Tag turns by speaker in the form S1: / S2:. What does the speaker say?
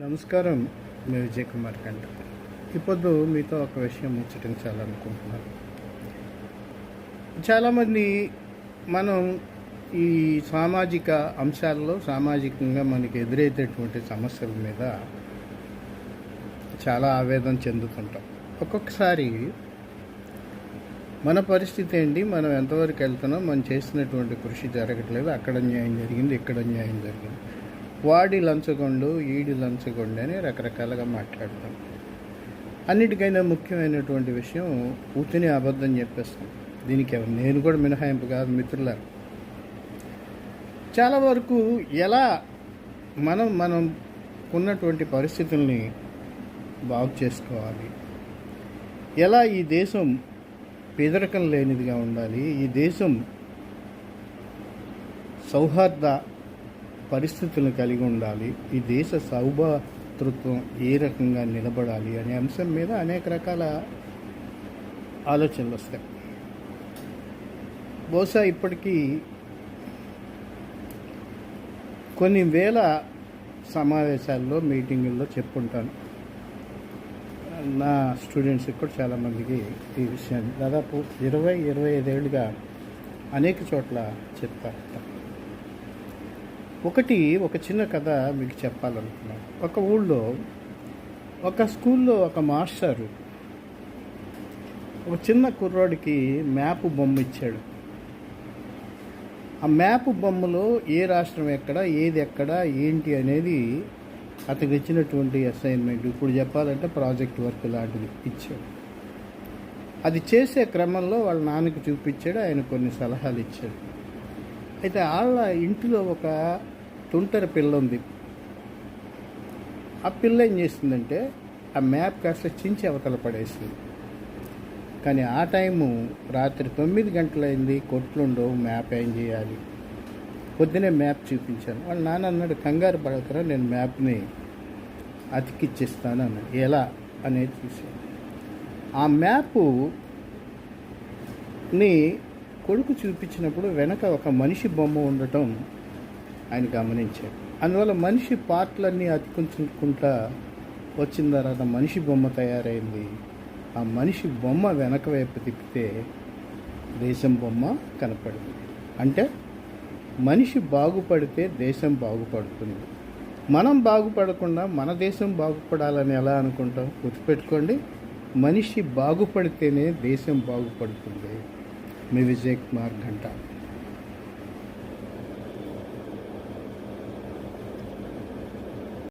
S1: నమస్కారం. మీ విజయ్ కుమార్ కంట. ఇప్పుడు మీతో ఒక విషయం ముచ్చటించాలనుకుంటున్నాను. చాలామంది మనం ఈ సామాజిక అంశాల్లో సామాజికంగా మనకి ఎదురైతేటువంటి సమస్యల మీద చాలా ఆవేదన చెందుతుంటాం. ఒక్కొక్కసారి మన పరిస్థితి ఏంటి, మనం ఎంతవరకు వెళ్తున్నాం, మనం చేసినటువంటి కృషి జరగట్లేదు, అక్కడ న్యాయం జరిగింది, ఇక్కడ న్యాయం జరిగింది, వాడి లంచగొండు ఈడి లంచగొండు అని రకరకాలుగా మాట్లాడతాం. అన్నిటికైనా ముఖ్యమైనటువంటి విషయం ఊతిని అబద్ధం చెప్పేస్తాం. దీనికి నేను కూడా మినహాయింపు కాదు మిత్రులారు. చాలా వరకు ఎలా మనం ఉన్నటువంటి పరిస్థితుల్ని బాగు చేసుకోవాలి, ఎలా ఈ దేశం పేదరికం లేనిదిగా ఉండాలి, ఈ దేశం సౌహార్ద పరిస్థితులను కలిగి ఉండాలి, ఈ దేశ సౌభాతృత్వం ఏ రకంగా నిలబడాలి అనే అంశం మీద అనేక రకాల ఆలోచనలు వస్తాయి. బహుశా ఇప్పటికీ కొన్ని వేల సమావేశాల్లో మీటింగుల్లో చెప్పుంటాను. నా స్టూడెంట్స్కి కూడా చాలామందికి ఈ విషయాన్ని దాదాపు 25 ఏళ్ళుగా అనేక చోట్ల చెప్తాను. ఒక చిన్న కథ మీకు చెప్పాలనుకున్నాను. ఒక ఊళ్ళో ఒక స్కూల్లో ఒక మాస్టరు ఒక చిన్న కుర్రాడికి మ్యాప్ బొమ్మ ఇచ్చాడు. ఆ మ్యాప్ బొమ్మలో ఏ రాష్ట్రం ఎక్కడ, ఏది ఎక్కడ, ఏంటి అనేది అతనికి ఇచ్చినటువంటి అసైన్మెంట్, ఇప్పుడు చెప్పాలంటే ప్రాజెక్ట్ వర్క్ లాంటిది ఇచ్చాడు. అది చేసే క్రమంలో వాళ్ళ నాన్నకి చూపించాడు, ఆయన కొన్ని సలహాలు ఇచ్చాడు. అయితే వాళ్ళ ఇంటిలో ఒక తుంటరి పిల్ల ఉంది. ఆ పిల్ల ఏం చేసిందంటే ఆ మ్యాప్ కాస్త చించి అవతల పడేసింది. కానీ ఆ టైము రాత్రి 9 గంటలైంది, కొట్లుండవు, మ్యాప్ ఏం చేయాలి? పొద్దునే మ్యాప్ చూపించాను. వాళ్ళ నాన్న అన్నాడు, కంగారు పడకరా, నేను మ్యాప్ని అతికిచ్చిస్తాను అన్నాడు. ఎలా అనేది చూశాను. ఆ మ్యాప్ని కొడుకు చూపించినప్పుడు వెనక ఒక మనిషి బొమ్మ ఉండటం ఆయన గమనించాడు. అందువల్ల మనిషి పార్ట్లన్నీ అతికించుకుంటా వచ్చిన తర్వాత మనిషి బొమ్మ తయారైంది. ఆ మనిషి బొమ్మ వెనక వైపు తిప్పితే దేశం బొమ్మ కనపడింది. అంటే మనిషి బాగుపడితే దేశం బాగుపడుతుంది. మనం బాగుపడకుండా మన దేశం బాగుపడాలని ఎలా అనుకుంటాం? గుర్తుపెట్టుకోండి, మనిషి బాగుపడితేనే దేశం బాగుపడుతుంది. మీ విజయ్ కుమార్ ఘంటా.